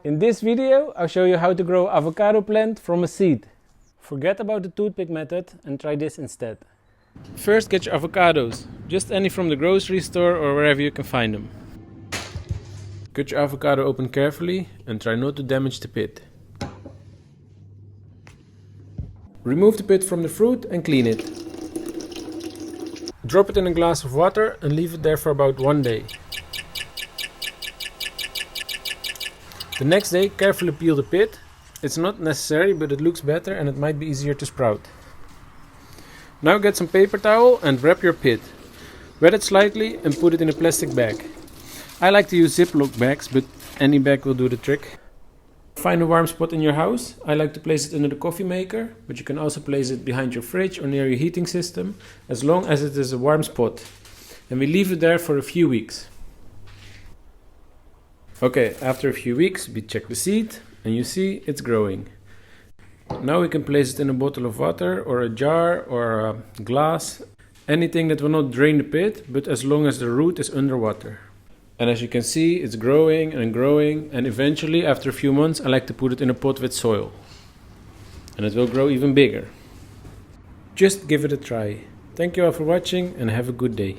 In this video, I'll show you how to grow avocado plant from a seed. Forget about the toothpick method and try this instead. First, get your avocados, just any from the grocery store or wherever you can find them. Cut your avocado open carefully and try not to damage the pit. Remove the pit from the fruit and clean it. Drop it in a glass of water and leave it there for about 1 day. The next day, carefully peel the pit. It's not necessary, but it looks better and it might be easier to sprout. Now get some paper towel and wrap your pit. Wet it slightly and put it in a plastic bag. I like to use Ziploc bags, but any bag will do the trick. Find a warm spot in your house. I like to place it under the coffee maker, but you can also place it behind your fridge or near your heating system, as long as it is a warm spot. And we leave it there for a few weeks. Okay, after a few weeks we check the seed and you see it's growing. Now we can place it in a bottle of water or a jar or a glass. Anything that will not drain the pit, but as long as the root is underwater. And as you can see, it's growing and growing, and eventually after a few months I like to put it in a pot with soil. And it will grow even bigger. Just give it a try. Thank you all for watching and have a good day.